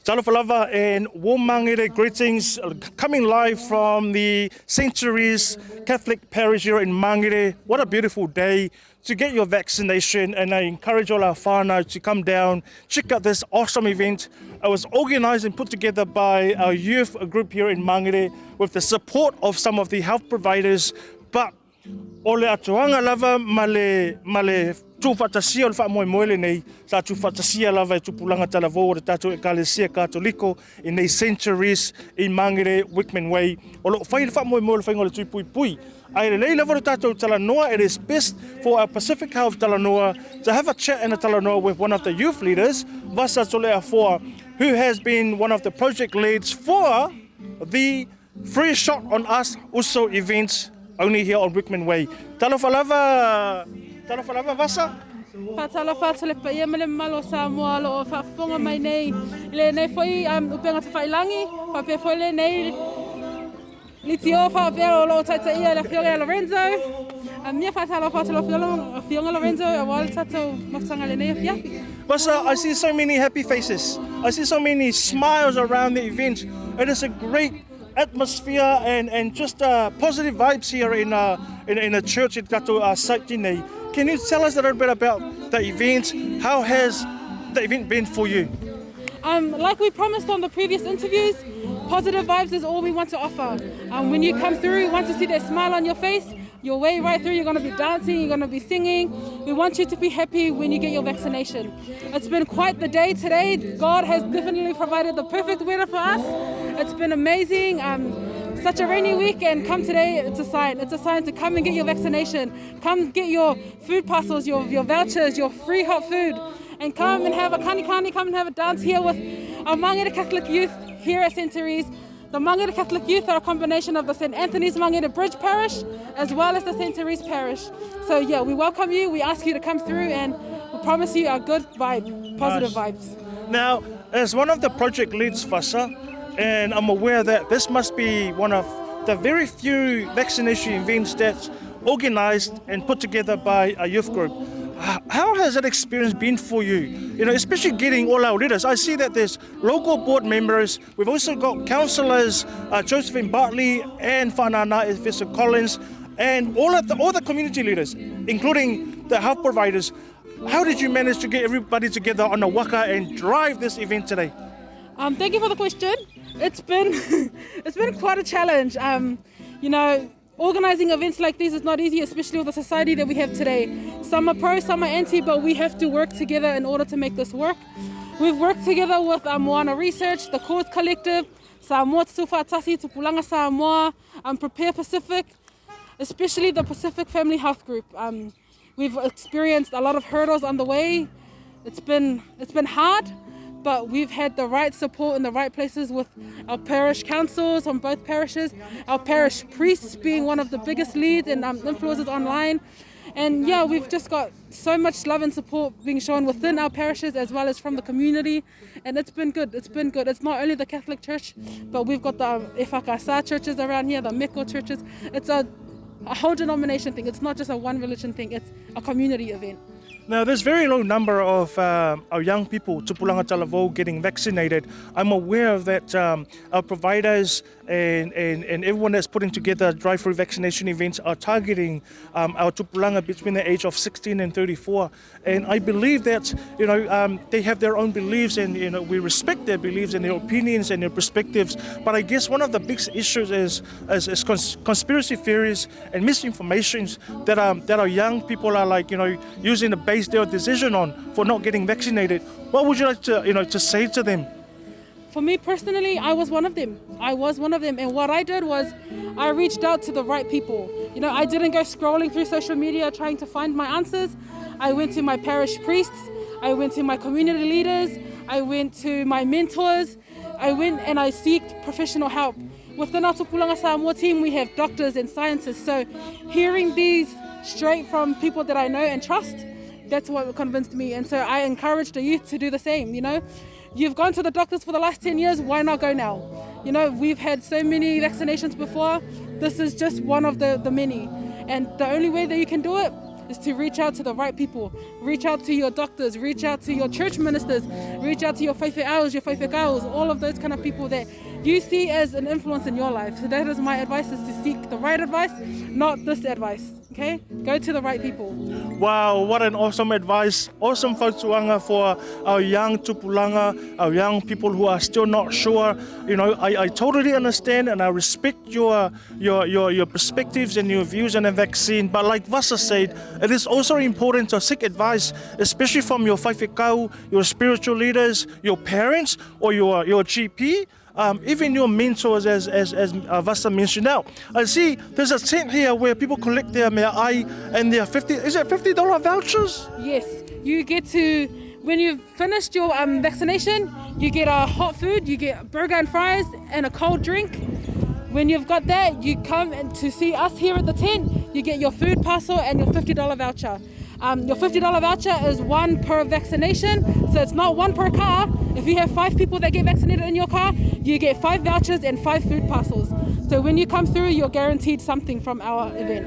Talanoa and warm Mangere greetings, coming live from the Centuries Catholic Parish here in Mangere. What a beautiful day to get your vaccination, and I encourage all our whānau to come down, check out this awesome event. It was organised and put together by our youth group here in Mangere with the support of some of the health providers, but o le atuanga lava male tūwhatasia o le whaamoemoele nei, sa tūwhatasia lava e tupulanga Talanoa o le tātou Ekalesia Katoliko in nei Centuries in Mangere, Wickman Way. O lo whai le whaamoemoele whaingo le tuipui. Ai le lei lava o tātou Talanoa, it is best for our Pacific Health Talanoa to have a chat in a Talanoa with one of the youth leaders, Vasa Tolea Foa, who has been one of the project leads for the Free Shot on Us also events only here on Wickman Way. Talanoa Vasa? Fatalafa tole Paia mele malo sa moa lo whaafonga mai nei. Le nei foi upenga te whailangi, whape foi le nei litio whaapea o lo taitaia le whionga Lorenzo. Mia fatalafa tole whionga Lorenzo a wale tatou mawtanga le nei whiapi. Vasa, I see so many happy faces. I see so many smiles around the event. It is a great atmosphere and just positive vibes here in a church in Gata Saitine. Can you tell us a little bit about the event? How has the event been for you? Like we promised on the previous interviews, positive vibes is all we want to offer. When you come through, we want to see that smile on your face. Your way right through, you're going to be dancing, you're going to be singing. We want you to be happy when you get your vaccination. It's been quite the day today. God has definitely provided the perfect weather for us. It's been amazing. Such a rainy week, and come today, it's a sign. It's a sign to come and get your vaccination. Come get your food parcels, your vouchers, your free hot food, and come and have a kani, come and have a dance here with our Mangere Catholic youth here at Centuries. The Mangere Catholic youth are a combination of the St. Anthony's Mangere Bridge Parish as well as the Centuries Parish. So yeah, we welcome you, we ask you to come through, and we promise you a good vibe, positive vibes. Now, as one of the project leads, Vasa, and I'm aware that this must be one of the very few vaccination events that's organised and put together by a youth group. How has that experience been for you? You know, especially getting all our leaders. I see that there's local board members. We've also got councillors, Josephine Bartley and Whanana, Professor Collins, and all the community leaders, including the health providers. How did you manage to get everybody together on a waka and drive this event today? Thank you for the question. It's been it's been quite a challenge. You know, organising events like these is not easy, especially with the society that we have today. Some are pro, some are anti, but we have to work together in order to make this work. We've worked together with Moana Research, the Cause Collective, Samoa Tufa Tasi, Tupulanga Samoa, Prepare Pacific, especially the Pacific Family Health Group. We've experienced a lot of hurdles on the way. It's been hard, but we've had the right support in the right places with our parish councils from both parishes, our parish priests being one of the biggest leads and influencers online. And yeah, we've just got so much love and support being shown within our parishes as well as from the community. And it's been good, it's been good. It's not only the Catholic Church, but we've got the Efakasa churches around here, the Meko churches. It's a whole denomination thing. It's not just a one religion thing, it's a community event. Now, there's very low number of our young people, Tupulanga Talanoa, getting vaccinated. I'm aware of that our providers and everyone that's putting together drive-through vaccination events are targeting our Tupulanga between the age of 16 and 34. And I believe that, you know, they have their own beliefs, and, you know, we respect their beliefs and their opinions and their perspectives. But I guess one of the big issues is conspiracy theories and misinformation that our young people are, like, you know, using to base their decision on for not getting vaccinated. What would you like to, you know, to say to them? For me personally, I was one of them. And what I did was I reached out to the right people. You know, I didn't go scrolling through social media trying to find my answers. I went to my parish priests. I went to my community leaders. I went to my mentors. I went and I sought professional help. Within our Tupulanga Samoa team, we have doctors and scientists. So hearing these straight from people that I know and trust, that's what convinced me. And so I encourage the youth to do the same. You know, you've gone to the doctors for the last 10 years, why not go now? You know, we've had so many vaccinations before. This is just one of the many. And the only way that you can do it is to reach out to the right people. Reach out to your doctors, reach out to your church ministers, reach out to your whaiwheaus, your whaiwhekau's, all of those kind of people that you see as an influence in your life. So that is my advice, is to seek the right advice, not this advice. Okay? Go to the right people. Wow, what an awesome advice. Awesome whautuanga for our young tupulanga, our young people who are still not sure. You know, I totally understand and I respect your perspectives and your views on the vaccine. But like Vasa said, it is also important to seek advice, especially from your whaiwhekau, your spiritual leaders, your parents, or your GP. Even your mentors, as Vasa mentioned. Now, I see there's a tent here where people collect their mea ai and their $50 vouchers? Yes, you get to, when you've finished your vaccination, you get a hot food, you get a burger and fries and a cold drink. When you've got that, you come to see us here at the tent, you get your food parcel and your $50 voucher. Your $50 voucher is one per vaccination, so it's not one per car. If you have 5 people that get vaccinated in your car, you get 5 vouchers and 5 food parcels. So when you come through, you're guaranteed something from our event.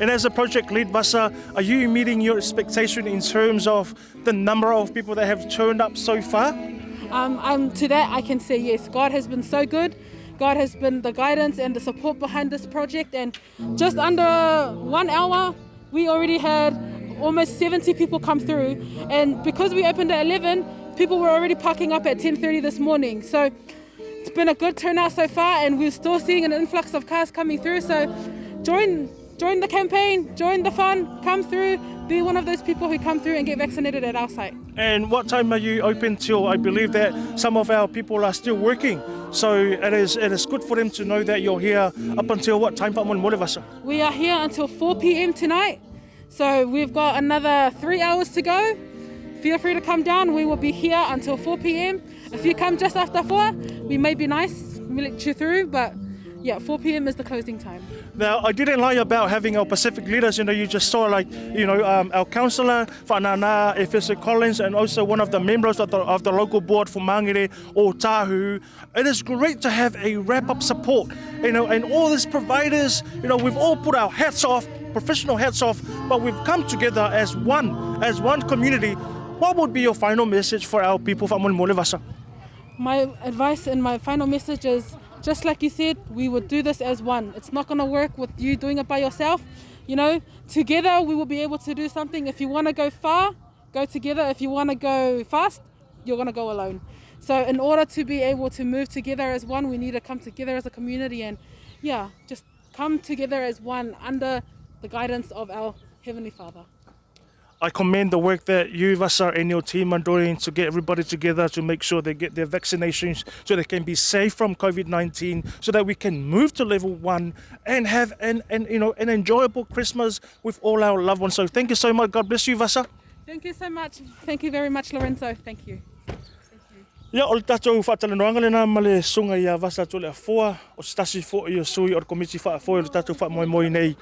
And as a project lead, Vasa, are you meeting your expectation in terms of the number of people that have turned up so far? To that, I can say yes. God has been so good. God has been the guidance and the support behind this project. And just under 1 hour, we already had almost 70 people come through. And because we opened at 11, people were already parking up at 10:30 this morning. So it's been a good turnout so far, and we're still seeing an influx of cars coming through. So join the campaign, join the fun, come through, be one of those people who come through and get vaccinated at our site. And what time are you open till? I believe that some of our people are still working. So it is good for them to know that you're here up until what time? We are here until 4 p.m. tonight. So we've got another 3 hours to go. Feel free to come down. We will be here until 4 p.m. If you come just after 4, we may be nice, we let you through, but yeah, 4 p.m. is the closing time. Now, I didn't lie about having our Pacific leaders. You just saw our councillor, Whanana, Efeso Collins, and also one of the members of the local board for Mangere, Otahuhu. It is great to have a wrap-up support, and all these providers, we've all put our hats off, professional hats off, but we've come together as one community. What would be your final message for our people? My advice and my final message is, just like you said, we would do this as one. It's not going to work with you doing it by yourself. Together we will be able to do something. If you want to go far, go together. If you want to go fast, you're going to go alone. So in order to be able to move together as one, we need to come together as a community and just come together as one under the guidance of our Heavenly Father. I commend the work that you, Vasa, and your team are doing to get everybody together to make sure they get their vaccinations so they can be safe from COVID-19, so that we can move to level 1 and have an enjoyable Christmas with all our loved ones. So thank you so much. God bless you, Vasa. Thank you so much. Thank you very much, Lorenzo. Thank you. Ia, o le tātou whātalanoanga lena ma le sunga ia Vasa tole a foa, o stasi fo i o sui o le komiti wha a foa o le tātou wha moi nei.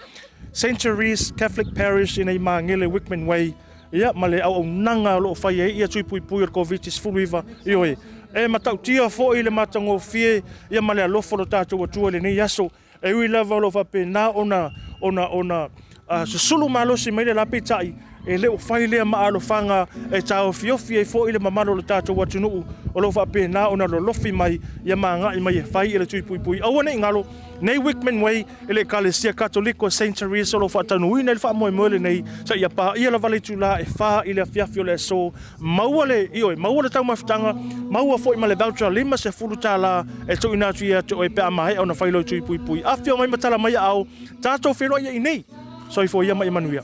Centuries Catholic Parish in a Mangere Wickman Way. Ia, ma le au nanga lo whai e ia tui pui pui o le COVID-19 fuluiva i oe. E matau tia fo i le matango fie, ia ma le alofo lo tātou atua le nei aso. E ui lava lo whape na ona susulu malo si mai le lape tai. E leo whai lea maalo whanga e tāo fiofi e fo i le mamalo le tātou watunuu o lo whape na ona lo lofi mai ia maa i mai e whai i le tui pui pui. Aua nei ngalo, nei Wickman Way i le Ekalesia Katoliko Centuries o lo whatanui nei wha moe moe nei sa ia pā ia la vale tula e wha i le fiafi o le so maua le maua le tau mawhitanga maua fo i ma le voucher 5 se fulu tāla e tu ina tu ia tu e pēa mahe au na whailo tui pui pui. Awhio mai matala mai au tātou whenua ia i nei so i fo ia mai manuia.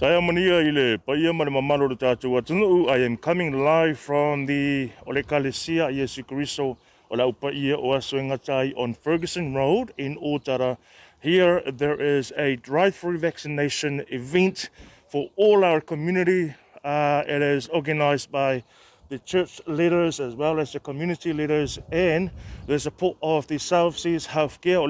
I am coming live from the Ekalesia Iesu Keriso Paia on Ferguson Road in Otara. Here there is a drive-through vaccination event for all our community. It is organized by the church leaders as well as the community leaders and the support of the South Seas Healthcare.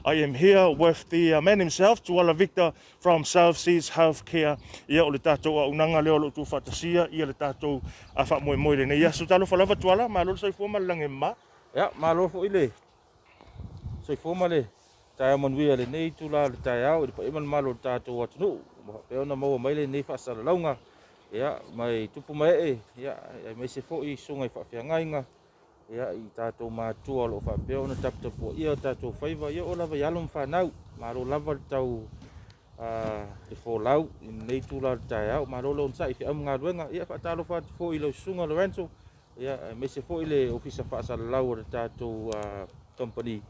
I am here with the man himself, Tuala Victor from South Seas Healthcare. Ia o le tātou a unanga leo lo tu whatasia, ia le tātou a wha moe le ne. Ia so talo whalawa tuala, ma lolo sai fōma lange ma. Ia, ma lolo fo ile. Sai fōma le. Tai manuia le nei tula le tai au, le pa iman malo tātou atunu. Pe ona maua mai le nei whaasara launga. Ia, mai tupu mai ia, mai se fo I sunga I whawhiangainga. Ia, I tātou mātua lo whapea ona taputapu ia tātou whaiva. Ia o lava ialum whanau, maro lava tau le fōlau, I nei tūla tai au. Maro lo nsa I whiamu ngā ruenga. Ia, whaatalo whatu fo I lau sunga Lorenzo. Ia, mai se fo I le ofisa whaasara lau o le tātou company.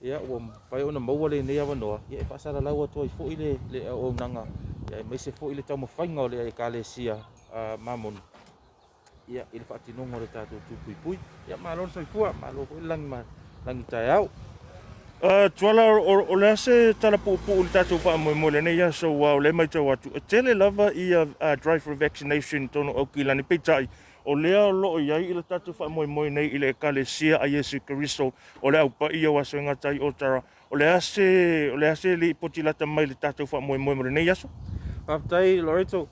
Ia, ua whai ona maua le nei awanoa. Ia, whaasara lau atua I fo I le au nanga. Ia, mai se fo I le tau mawhainga o le Ekalesia mamonu. Ia, I le whaatinonga o le tātou tūpui. Ia, mālona sai fua, mālo fo I langi tai au. Tuala o le ase tala po o le tātou wha moe le nei so o le mai tau atu. Tele lava I drive-through vaccination tono au ki lani peitai. O lea loo iai I le tātou wha moe nei I le Ekalesia a Iesu Keriso o le au Paia wa so ngatai Otara. O le ase li poti lata mai le tātou wha moe le nei aso? Papatai, Lorenzo,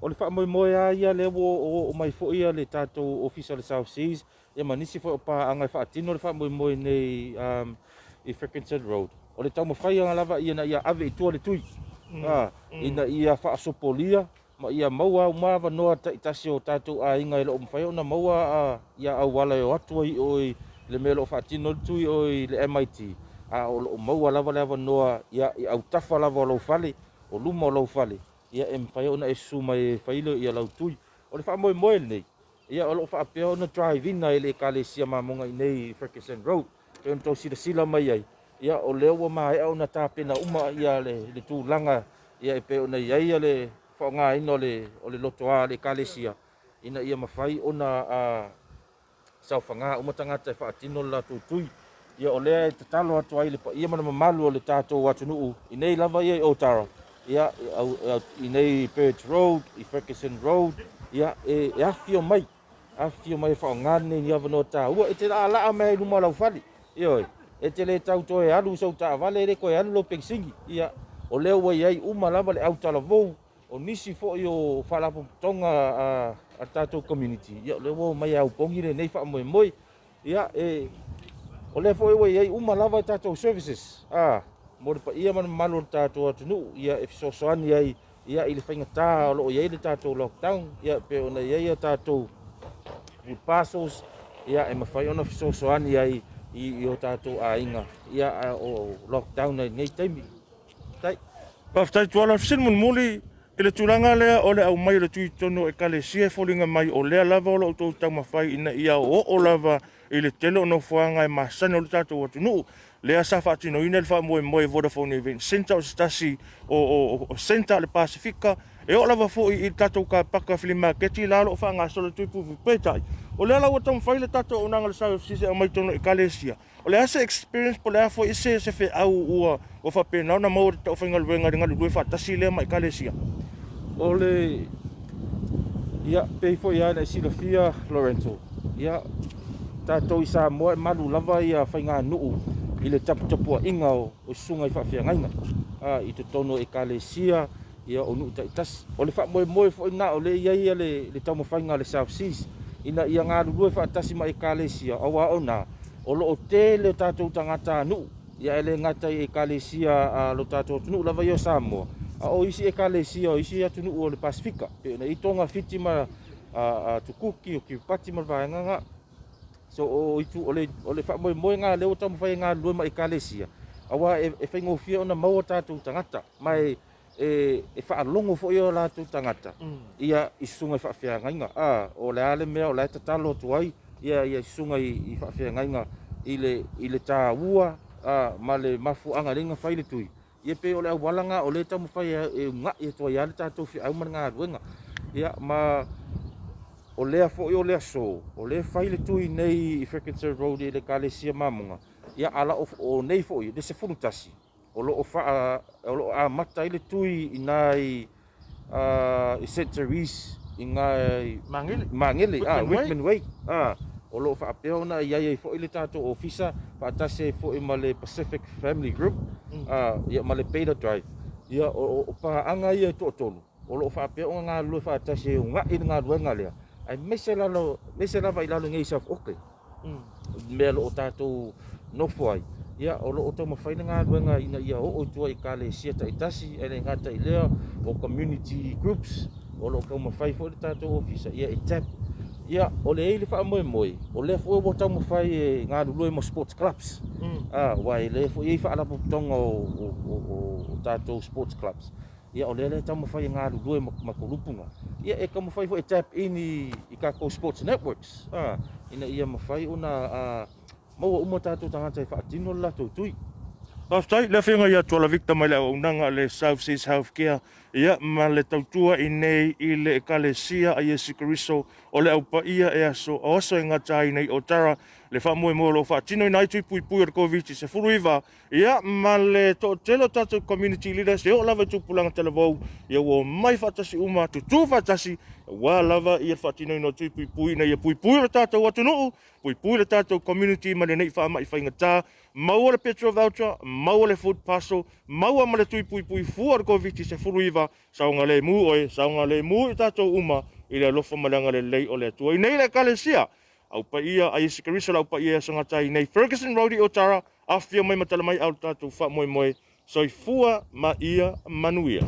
o le wha moe a ia le o mai fo ia le tātou ofisa le South Seas. Ia manisi fo pa angai wha atino le wha moe nei I Ferguson Road. O le tau mawhai anga lava ia na ia ave I tua le tui. Ina ia wha asopolia. Ma ia maua umawa noa taitasi o tātou a inga I lo mawhai ona maua ia au wala o atua I oi le mea lo wha atino le tui oi le MIT. O lo maua lava noa ia au tafa lava o lau whale. O luma o lau whale. Ia mawhai ona suma whailo ia lau tui. O le wha moe nei. Ia o lo wha apea ona drive-in I le Ekalesia mamonga I nei Ferguson Road. Ke on tau sila mai ai. Ia o leo wa mai au na tāpena uma ia le tūlanga. Ia pe ona ia le whaonga ino o le loto a le Ekalesia. Ina ia mawhai ona sau whanga umatangata whaatino la tūtui. Ia o lea te talo atu ai le pa ia mana mamalu o le tātou atunuu. I nei lava ia I Otara. Ia I nei Birch Road, I Ferguson Road. Ia e awhio mai. Awhio mai whaongane ni awanoa tā. Ua e te laa mea I luma lau whali. Ioi, e te le tau toe alu sau tā wale re koe alu lo pengsingi. Ia, o leo wai ai uma lava le au tala vou. O nisi fo I o whalapo tonga a tātou community. Ia, o leo mai au pongi le nei wha moe. Ia, o leo fo I wai ai uma lava tātou services. Mo le pa ia mana malo tātou atunu. Ia, e fisosoani ai. Ia, I le whainga tā o loo iai le tātou lockdown. Ia, pe ona iai a tātou food parcels. Ia, e mawhai ona fisosoani ai. I o tātou a inga. Ia o lockdown ai nei taimi. Tai. Paftai tuala fisin mun muli I le tūlanga lea o le au mai le tui tono Ekalesia folinga mai o lea lava o le tau tau mawhai ina ia o lava I le tele o no whaanga e masane o le tātou atunu. Lea sa whaatino ina le wha moe Vodafone Event Center o stasi o Center le BUSIFIKA. E o lava fo I tātou ka paka whilimaketi lalo o whaanga sole tui pupu pētai. O lea lau o tau mwhai le tātou o nanga le sau sise o mai tono Ekalesia. O lea se experience po lea fo I se whi au ua o whapena na maua tau whainga luenga ringa lue whaatasi lea mai Ekalesia. O le ia pei fo ia na silafia Lorenzo. Ia tātou I sa moe malu lava ia whainga nuu I le tapu inga o sunga I whawhiangainga. I te tono Ekalesia ia o nuu taitas. O le wha moe fo ina o le ia le tau mawhainga le South Seas. Ina ia ngā rurue whaatasi ma Ekalesia. Awa ona o lo o te le tātou tangata nuu. Ia ele ngata I Ekalesia lo tātou tunu lava ia Samoa. O isi Ekalesia o isi atu nuu o le BUSIFIKA. Pe na I tonga fiti ma tukuki o ki pati ma vaenga. So o itu o le wha moe ngā leo tamu whai ngā rurue ma Ekalesia. Awa e whaingofia ona maua tātou tangata. Mai e whaalongo fo I o lātou tangata. Ia I sunga I whawhiangainga. O le ale mea o le tatalo tuai. Ia sunga I whawhiangainga. I le tā ua ma le mafu anga ringa whaile tui. Ia pe o le au walanga o le tamu whai e unga e toa ia le tātou whi au man ngā ruenga. Ia ma o lea fo o lea so, o lea whai le tui nei i Ferguson Road e le Ekalesia mamunga. Ia ala o nei fo i, le se funutasi. O lo o a mata i le tui i nai i centuries i ngai Mangere, Whitman Way. O lo fa apeo na ia fo i le tātou ofisa, fa atase fo i ma le Pacific Family Group, ia ma le Paia Drive. Ia o pa anga ia to tonu. O lo fa apeo ngā lua fa atase ngā i ngā ruenga lea. Ai mese lava i lalo ngai South Auckland. Mea lo o tātou nofo ai. Ia o lo o tau mawhaina ngā ruenga ina ia o tua i Ekalesia ta itasi, ene ngata i lea o community groups, o lo kau mawhai fo i tātou ofisa, ia i tap. Ia o le eile wha moe moe, o le fo o tau mawhai e ngā ruloi mo sports clubs. Wai le fo i wha alapo tonga o tātou sports clubs. Ia o le tau mawhai e ngā ruloi ma korupunga. Ia e ka mawhai fo e tap in i kako sports networks. Ina ia mawhai una maua uma tātou tangata i whaatino la tau tui. Pastai, le whenga ia tuala Victor mai le unanga le South Seas Healthcare. Ia ma le tautua i nei i le Ekalesia a Iesu Keriso o le au Paia e aso oso e ngata i nei Otara. Le whamoe mo lo whaatino i nai tui pui pui ar COVID se furuiva. Ia ma le to telo tātou community leaders e o lava tupulanga televou. Ia o mai whatasi uma tu tū whatasi. Wa lava i ar whaatino i no tui pui pui na ia pui pui le tātou atunuu. Pui pui le tātou community ma le nei whaama i whaingata. Maua le petrol voucher, maua le food parcel, maua ma le tui pui pui fuar COVID se furuiva. Saunga le mu oe, saunga le mu i tātou uma i le alofa malanga le lei o le atua. I nei le Ekalesia. Au Paia a Iesu Keriso au Paia sangata i nei Ferguson Road i Otara, awhia mai matala mai au tātou wha moe moe, soi fua ma ia manuia.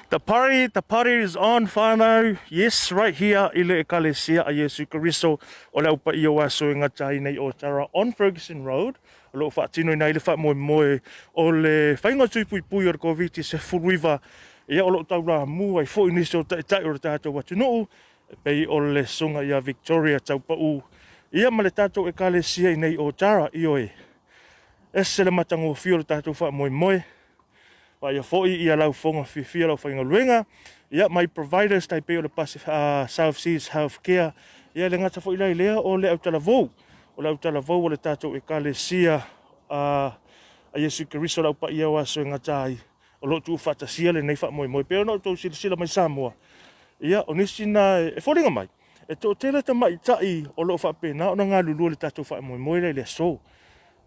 The party is on, whānau. Yes, right here, i le Ekalesia a Iesu Keriso, o le upa i o aso i ngata i nei Otara on Ferguson Road. O lo whaatino i nei le wha moe moe o le whainga tui pui pui o le COVID se furuiva. Ia o lo tau rā mu ai fo inisi o tai o le tātou watunuu. Pei o le sunga ia Victoria tau pau. Ia ma le tātou Ekalesia i nei Otara i oe. Ese le matango fio le tātou wha moe moe. Paia foi ia lau fonga fifia lau whainga luenga. Ia mai providers tai peo le South Seas Healthcare. Ia le ngata foi lai lea o le Otahuhu. O le Otahuhu o le tātou Ekalesia a Iesu Keriso lau pa ia waso e ngatai. O lo tu whatasia le nei wha moe moe. Peo no tau sila mai Samoa. Ia o nisi na e whoringa mai. E tō tēla ta mai tai o lo whapena o na ngā lulua le tātou wha moe moe le so.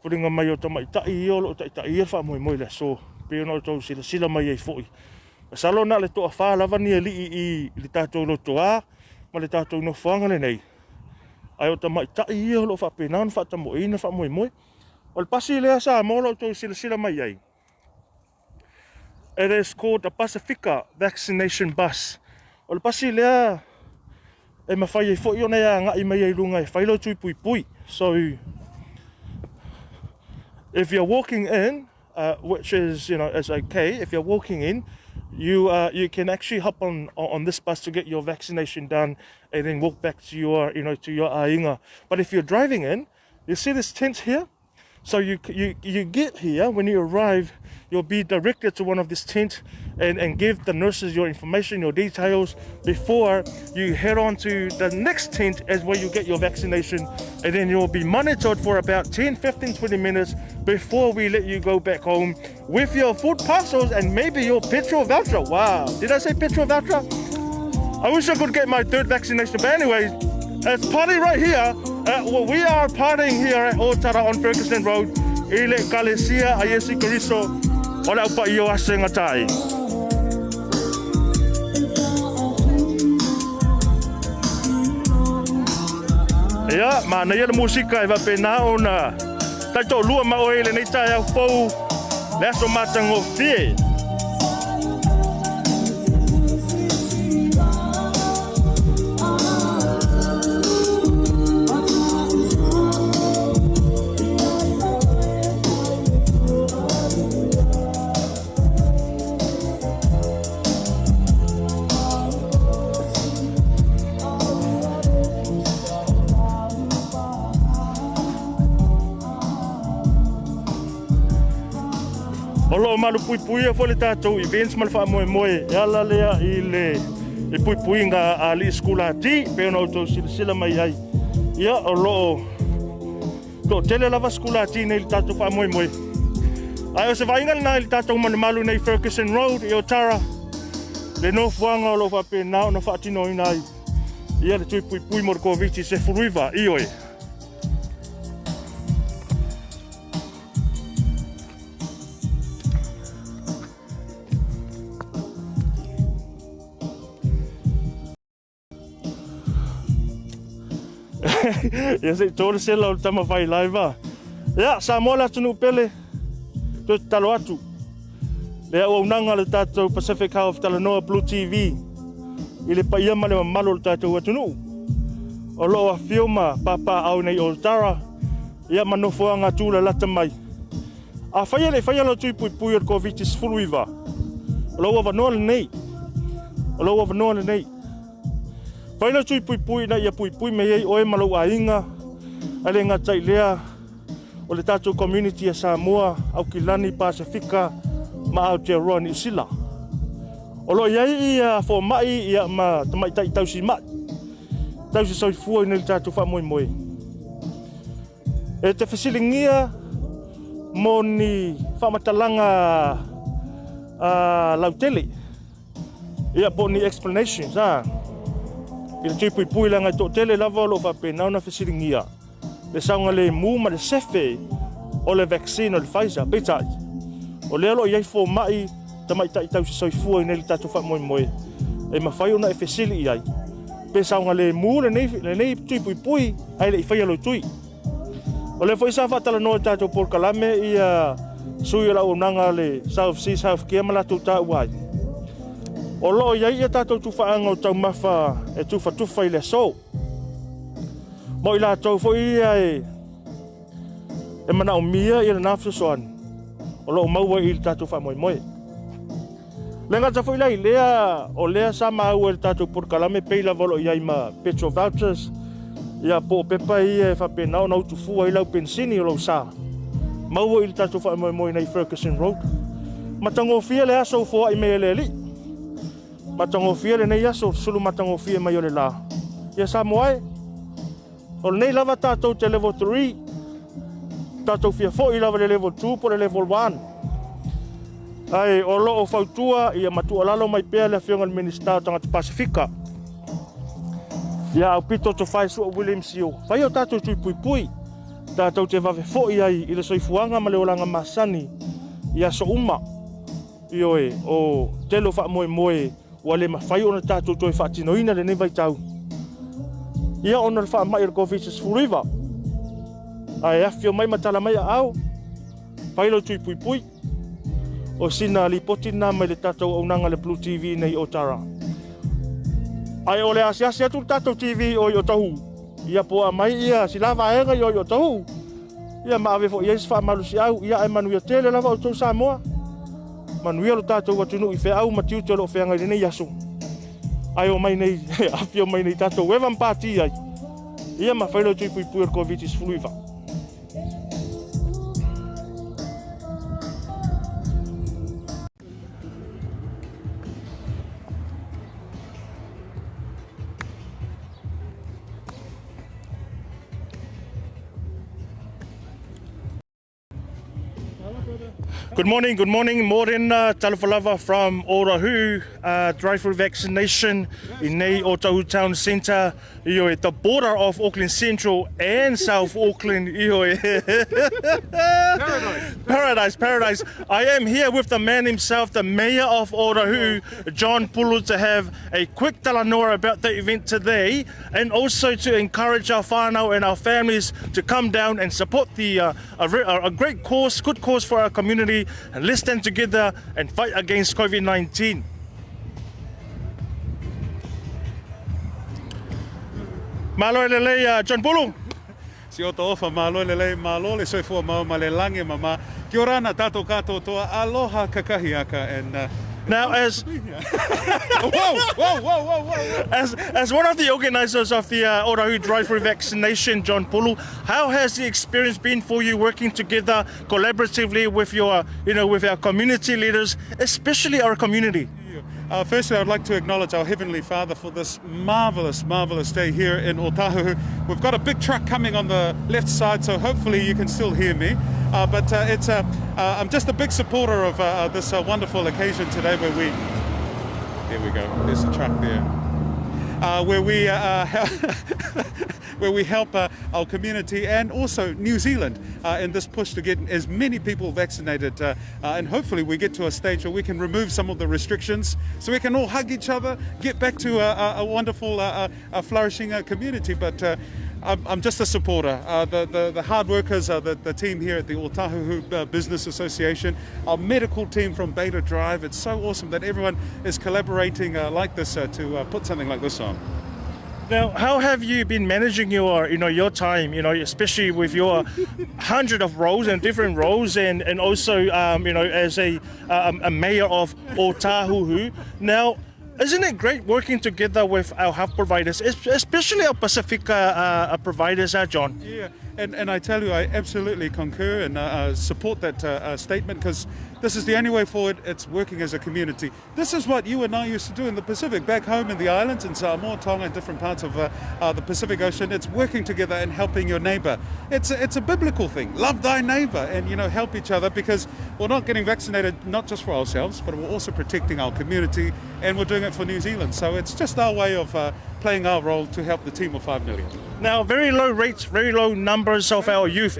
Whoringa mai o ta mai tai o lo tai e wha moe moe le so. Peo no tau sila mai ei foi. Salo na le toa wha lava ni li i le tātou loto a, ma le tātou no whanga le nei. Ai o ta mai tai i o lo whapena o whata mo ina wha moe moe. O le pasi lea sa mo lo tau sila mai ei. It is called the BUSIFIKA Vaccination Bus. O le pasi lea e mawhai ei foi o nei a ngai mai ei lunga e whailo tui pui pui. So, if you're walking in, which is, is okay. If you're walking in, you can actually hop on this bus to get your vaccination done and then walk back to your, to your ainga. But if you're driving in, you see this tent here? So you get here, when you arrive, you'll be directed to one of this tent and give the nurses your information, your details, before you head on to the next tent as where you get your vaccination, and then you'll be monitored for about 10, 15, 20 minutes before we let you go back home with your food parcels and maybe your petrol voucher. Wow, did I say petrol voucher? I wish I could get my third vaccination, but anyway, it's party right here. We are partying here at Otara on Ferguson Road. I le Ekalesia a Iesu Keriso o le upa i o ase ngatai. Ia, mana ia le musika e wapena o na taito lua ma o ele nei tai au pou le aso matango fie. malu pui fo le tātou events mal fa moe ala lea I le e pui nga ali skula ti pe ona auto sila mai ai ia o lo tele lava skula ti nei tātou fa moe ai o se vainga na le tātou malu nei Ferguson Road I Otara le no fuanga o lo fa pe na no fa tino ina ai ia le pui mo ko viti se furuiva ioe ia se tole sela o tama vai live ia sa mola tunu pele to talo atu le o nanga le tatou Pacific Health Talanoa BLU TV ile Paia male malo le tatou atunu o lo a filma papa au nei Otara ia manofo anga tula lata mai a faia lo tui pui o COVID is fuluiva lo wa no nei Paina tui pui na ia pui me ei oe malo ainga ale ngatai lea o le tātou community a Samoa au Kilani Pasifika ma Aotearoa ni Sila o lo iai ia fo mai ia ma tamai tai tausi mai tausi soifua I le tātou wha moe e te fasilingia mo ni whamatalanga lautele ia po ni explanations I le pui langa to tele lava lo fa pe na fasilingia le saunga le mu ma le sefe o le vaccine o le Pfizer betai o le lo iai fo mai tamai tai tau soifua I le tatu fa moe e mawhai ona e fasili iai pe saunga le mu le nei pui ai le whai alo tui o le foi sa fa Talanoa tatu por kalame ia sui la unanga le South Sea South Kia malatu ta uai o lo iai ia tātou tuwhaanga o tau mawha e tuwha I le so. Mo I la tau fo ia e mana o mia I le nafsa soan. O lo maua I le tātou wha moe. Le ngata fo I lea o lea sa maua le tātou purkalame peila volo iai ma petrol vouchers. Ia po pepa ia e whapenao na utufua I lau pensini o lau sa. Maua I le tātou wha moe nei Ferguson Road. Matango fia le aso fo I me le li. Matangofia le nei aso sulu matangofia mai o le la ia sa moai o nei lava tātou te level 3 tātou fia fo I lava le level 2 po le level 1 ai o lo o fautua ia matua lalo mai pea le whionga le minister tangata Pasifika ia au pito to fai sua William Sio fai o tātou pui tātou te vave fo ai I le soifuanga ma le olanga masani ia so uma ioe o telo wha moe wale mawhai ona tātou toi whaatinoina le nei vai tau. Ia ona le wha mai o COVID is furiva. Ai awhio mai matala mai a au. Whailo tui pui. O sina li potina mai le tātou au nanga le BLU TV nei Otara. Ai o le asiasi atu tātou TV o Õtãhuhu. Ia poa mai ia silava aenga I Õtãhuhu. Ia maawe fo Iesu wha malusi au. Ia e manuia tele lava o tau Samoa. Manuia lo tātou watunu I whea ma tiu te lo whea ngai nei Iesu. Ai o mai nei, awhio mai nei tātou wewan pāti ai. Ia ma whailo tui pui o COVID is fuluiva. Good morning. Morena, talawhalawa from Otahuhu, drive-through vaccination in nei Otahuhu Town Centre, io at the border of Auckland Central and South Auckland, io Paradise. I am here with the man himself, the Mayor of Otahuhu, John Pulu, to have a quick talanoa about the event today and also to encourage our whānau and our families to come down and support the a great cause, good cause for our community, and let's stand together and fight against COVID-19. Malo lelei John Pulu. Si o tofa malo lelei malo le soifua mau ma le lange mama. Kia ora na tatou katoa toa aloha kakahiaka and Now, as whoa. as one of the organisers of the Otahuhu drive-through vaccination, John Pulu, how has the experience been for you working together collaboratively with your, with our community leaders, especially our community? Firstly, I'd like to acknowledge our Heavenly Father for this marvellous day here in Otahuhu. We've got a big truck coming on the left side, so hopefully you can still hear me. But I'm just a big supporter of this wonderful occasion today where there we go, there's the truck there. Where we help our community and also New Zealand in this push to get as many people vaccinated, and hopefully we get to a stage where we can remove some of the restrictions so we can all hug each other, get back to a wonderful, flourishing community. But I'm just a supporter. The hard workers, the team here at the Otahuhu Business Association, our medical team from Beta Drive, it's so awesome that everyone is collaborating like this to put something like this on. Now, how have you been managing your time, especially with your hundred of roles and different roles, and also, as a mayor of Õtãhuhu. Now, isn't it great working together with our health providers, especially our BUSIFIKA providers, John? Yeah, and I tell you, I absolutely concur and support that statement, because this is the only way forward. It's working as a community. This is what you and I used to do in the Pacific, back home in the islands, in Samoa, Tonga, and different parts of the Pacific Ocean. It's working together and helping your neighbour. It's a biblical thing. Love thy neighbour, and help each other, because we're not getting vaccinated not just for ourselves, but we're also protecting our community, and we're doing it for New Zealand. So it's just our way of playing our role to help the team of 5 million. Now, very low rates, very low numbers of our youth,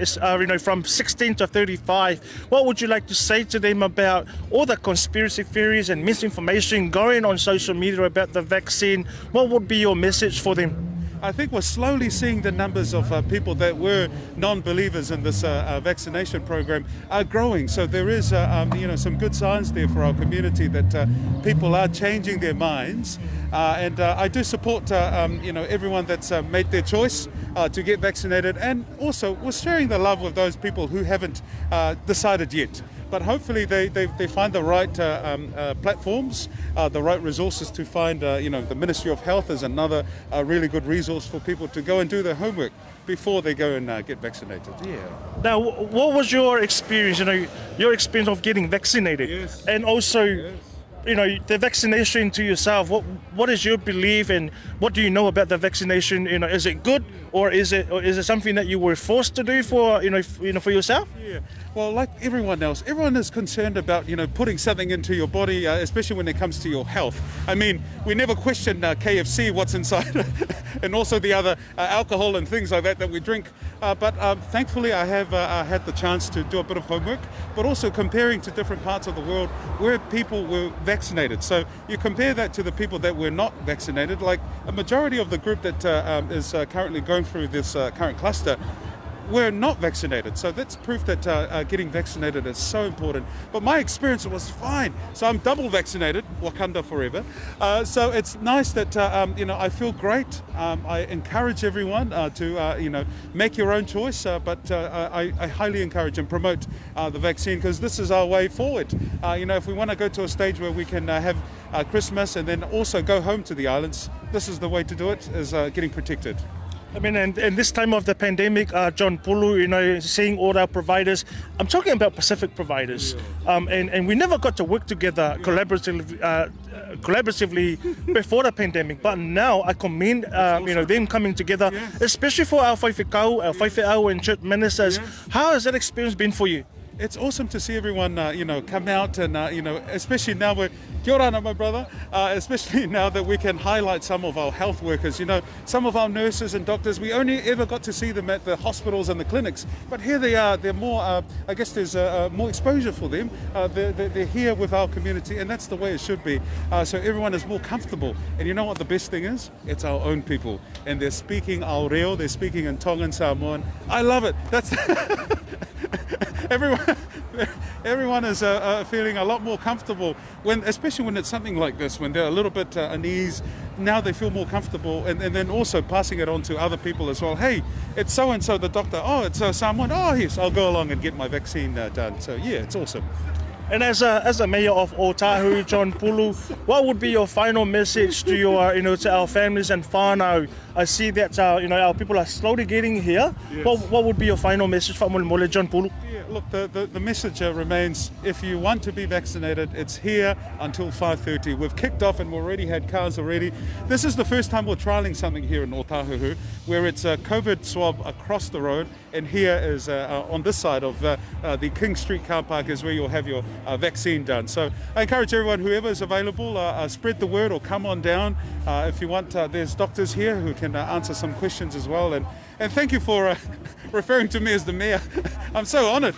from 16 to 35. What would you like to say to them about all the conspiracy theories and misinformation going on social media about the vaccine? What would be your message for them? I think we're slowly seeing the numbers of people that were non-believers in this vaccination program are growing. So there is, some good signs there for our community that people are changing their minds. And I do support, everyone that's made their choice to get vaccinated. And also, we're sharing the love with those people who haven't decided yet. But hopefully they find the right platforms, the right resources to find, the Ministry of Health is another really good resource for people to go and do their homework before they go and get vaccinated. Yeah. Now, what was your experience, your experience of getting vaccinated? Yes. And also, the vaccination to yourself, what is your belief, and what do you know about the vaccination? Is it good, or is it something that you were forced to do for for yourself? Yeah. Well, like everyone else, everyone is concerned about putting something into your body, especially when it comes to your health. I mean, we never question KFC, what's inside, and also the other alcohol and things like that we drink. But thankfully, I have had the chance to do a bit of homework, but also comparing to different parts of the world where people were vaccinated. So you compare that to the people that were not vaccinated. Like a majority of the group that is currently going through this current cluster were not vaccinated. So that's proof that getting vaccinated is so important. But my experience was fine. So I'm double vaccinated, Wakanda forever. So it's nice that, I feel great. I encourage everyone to, make your own choice. But I highly encourage and promote the vaccine, because this is our way forward. If we want to go to a stage where we can have Christmas and then also go home to the islands, this is the way to do it, is getting protected. I mean, and this time of the pandemic, John Pulu, seeing all our providers, I'm talking about Pacific providers, and we never got to work together collaboratively before the pandemic, but now I commend, them coming together, especially for our whaiwhekau, our whaiwheau and church ministers. How has that experience been for you? It's awesome to see everyone, come out and, especially now we're, kia ora, my brother, especially now that we can highlight some of our health workers, some of our nurses and doctors, we only ever got to see them at the hospitals and the clinics, but here they are, they're more, I guess there's more exposure for them, they're here with our community, and that's the way it should be, so everyone is more comfortable, and you know what the best thing is? It's our own people, and they're speaking ao reo, they're speaking in Tongan, Samoan, I love it, that's... Everyone is feeling a lot more comfortable, especially when it's something like this, when they're a little bit unease. Now they feel more comfortable, and then also passing it on to other people as well. Hey, it's so-and-so, the doctor. Oh, it's someone. Oh, yes, I'll go along and get my vaccine done. So, yeah, it's awesome. And as a mayor of Otahuhu, John Pulu, what would be your final message to your, to our families and whānau? I see that our people are slowly getting here. Yes. What would be your final message for Mole John Pulu? Yeah, look, the message remains, if you want to be vaccinated, it's here until 5:30. We've kicked off and we've already had cars already. This is the first time we're trialling something here in Otahuhu, where it's a COVID swab across the road, and here is on this side of the King Street car park is where you'll have your vaccine done. So I encourage everyone, whoever is available, spread the word or come on down. If you want, there's doctors here who can answer some questions as well. And thank you for referring to me as the mayor. I'm so honoured.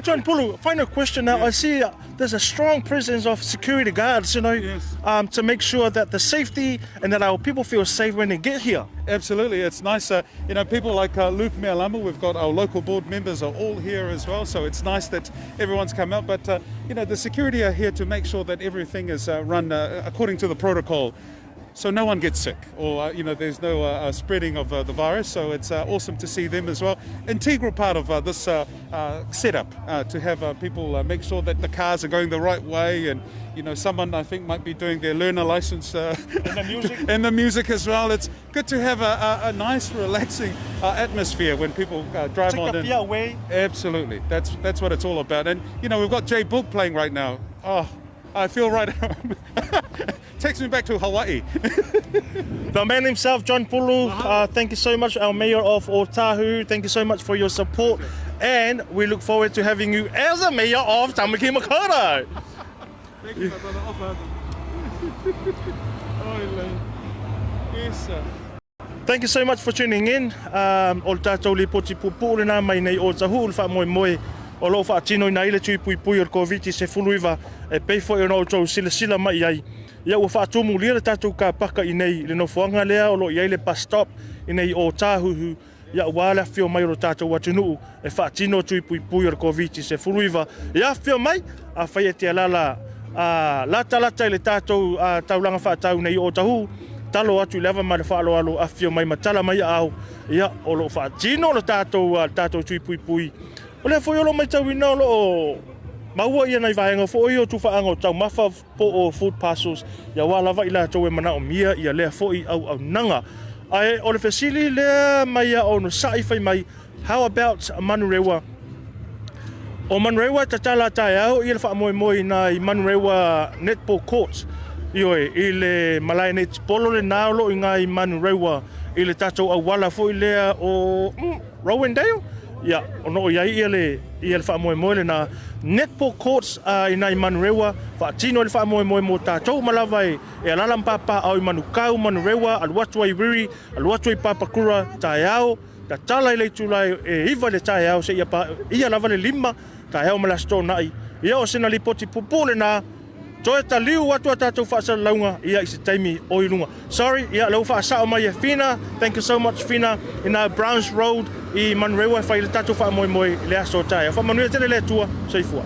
John Pulu, final question now. I see there's a strong presence of security guards, Yes. to make sure that the safety and that our people feel safe when they get here. Absolutely, it's nice. People like Luke Mealama, we've got our local board members are all here as well. So it's nice that everyone's come out. But the security are here to make sure that everything is run according to the protocol. So no one gets sick, or there's no spreading of the virus. So it's awesome to see them as well. Integral part of this setup to have people make sure that the cars are going the right way, and someone I think might be doing their learner license And the music. and the music as well. It's good to have a nice, relaxing atmosphere when people drive Take on the in. fear away. Absolutely, that's what it's all about. And we've got Jay Book playing right now. Oh, I feel right at home. Takes me back to Hawaii. The man himself, John Pulu, thank you so much, our mayor of Otahuhu. Thank you so much for your support, and we look forward to having you as a mayor of Tamaki Makaurau. Thank you, my brother. Yes, sir. Thank you so much for tuning in. O tātou li poti pupu le nā mai nei Õtãhuhu le wha moe moe. O lo wha tino i nei le tui pui pui o COVID se fuluiva e peifo i o nau tau sila mai ai. Ia ua wha tomu lia le tātou ka paka i nei le no fuanga lea o lo i ai le bus stop i nei Õtãhuhu. Ia ua le whio mai o tātou atunuu e wha tino tui pui pui o COVID se fuluiva. Ia whio mai a whai e te alala lata i le tātou taulanga wha tau nei Õtãhuhu. Talo atu leva ma le whaalo alo a whio mai matala mai au. Ia o lo wha tino le tātou tui pui pui. O le foi olo mai tau ina o lo maua ia nei vaenga fo i o tu whaanga o tau mafa po o food parcels. Ia wā lava i la tau e mana o mia ia lea fo i au nanga. Ai o le fesili lea mai a o no sai whai mai. How about Manurewa? O Manurewa tatala tai au i le wha moe moe na i Manurewa netball court. Ioe, i le malai nei tipolo le naolo i ngā i Manurewa i le tātou au wala fo i lea o Rowendale. Ia, ono iai ia le wha moe moe le na netball courts i nai Manurewa, wha tino le wha moe moe mo tātou malawa e alalam papa au i Manukau, Manurewa, aluatua i Wiri, aluatua i Papakura, tae au, ta tala i le tulai e iwa le tae au se ia lava le lima, tae au malasto nai. Ia o sena li poti pupule na Toe ta liu watu a tātou whaasa launga ia i se taimi o i lunga. Sorry, ia lau whaasa o mai e Whina. Thank you so much, Whina. In Browns Road i Manurewa, whai le tātou wha moe moe le aso tae. Wha manuia tele le tua, seifua.